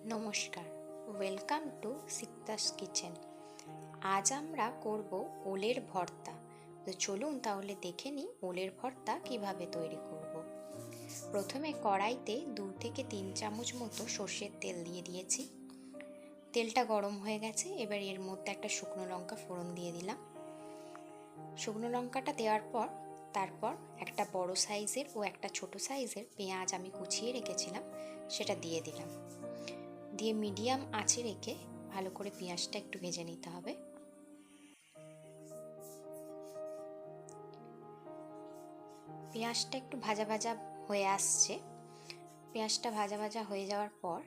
নমস্কার, welcome to সিকতাস kitchen. আজ আমরা করব ওলের ভর্তা। তো চলুন তাহলে দেখে নিই ওলের ভর্তা কিভাবে তৈরি করব। প্রথমে কড়াইতে 2 থেকে 3 চামচ মতো সর্ষের তেল দিয়ে দিয়েছি। তেলটা গরম হয়ে গেছে, এবার এর মধ্যে একটা শুকনো লঙ্কা ফোড়ন দিয়ে দিলাম। শুকনো লঙ্কাটা দেওয়ার পর তারপর একটা বড় সাইজের ও একটা ছোট সাইজের পেঁয়াজ আমি কুচিয়ে রেখেছিলাম, সেটা দিয়ে দিলাম। দিয়ে মিডিয়াম আঁচে রেখে ভালো করে পেঁয়াজটা একটু ভেজে নিতে হবে। পেঁয়াজটা একটু ভাজা ভাজা হয়ে আসছে। পেঁয়াজটা ভাজা ভাজা হয়ে যাওয়ার পর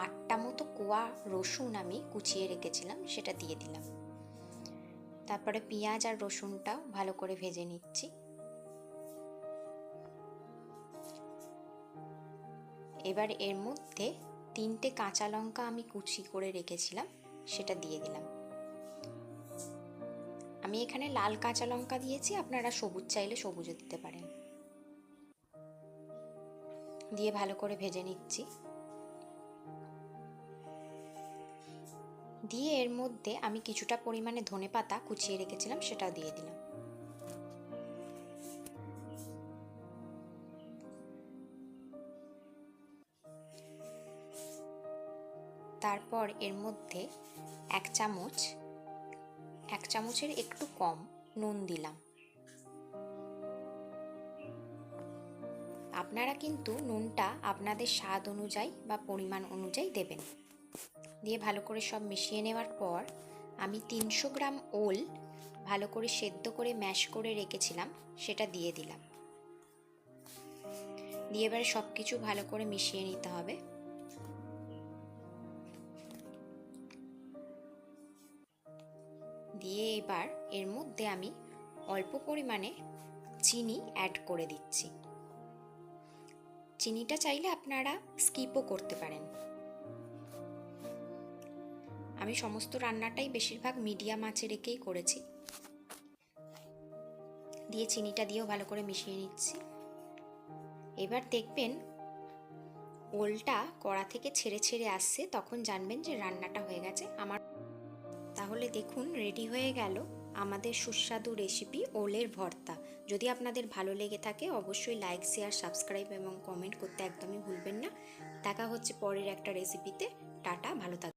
8টা মতো কোয়া রসুন আমি কুচিয়ে রেখেছিলাম, সেটা দিয়ে দিলাম। তারপরে পেঁয়াজ আর রসুনটাও ভালো করে ভেজে নিচ্ছি। এবার এর মধ্যে 3টে কাঁচা লঙ্কা আমি কুচি করে রেখেছিলাম, সেটা দিয়ে দিলাম। আমি এখানে লাল কাঁচা লঙ্কা দিয়েছি, আপনারা সবুজ চাইলে সবুজও দিতে পারেন। দিয়ে ভালো করে ভেজে নিচ্ছি। দিয়ে এর মধ্যে আমি কিছুটা পরিমাণে ধনেপাতা কুচিয়ে রেখেছিলাম, সেটাও দিয়ে দিলাম। তারপর এর মধ্যে 1 চামচের একটু কম নুন দিলাম। আপনারা কিন্তু নুনটা আপনাদের স্বাদ অনুযায়ী বা পরিমাণ অনুযায়ী দেবেন। দিয়ে ভালো করে সব মিশিয়ে নেওয়ার পর আমি 300 গ্রাম ওল ভালো করে সেদ্ধ করে ম্যাশ করে রেখেছিলাম, সেটা দিয়ে দিলাম। দিয়ে এবারে সব কিছু ভালো করে মিশিয়ে নিতে হবে। দিয়ে এবার এর মধ্যে আমি অল্প পরিমাণে চিনি অ্যাড করে দিচ্ছি। চিনিটা চাইলে আপনারা স্কিপও করতে পারেন। আমি সমস্ত রান্নাটাই বেশিরভাগ মিডিয়াম আঁচে রেখেই করেছি। দিয়ে চিনিটা দিয়েও ভালো করে মিশিয়ে নিচ্ছি। এবার দেখবেন ওলটা কড়া থেকে ছেড়ে ছেড়ে আসছে, তখন জানবেন যে রান্নাটা হয়ে গেছে। তাহলে দেখুন রেডি হয়ে গেল আমাদের সুস্বাদু রেসিপি ওলের ভর্তা। যদি আপনাদের ভালো লেগে থাকে অবশ্যই লাইক, শেয়ার, সাবস্ক্রাইব এবং কমেন্ট করতে একদমই ভুলবেন না। দেখা হচ্ছে পরের একটা রেসিপিতে। টাটা, ভালো থাকবেন।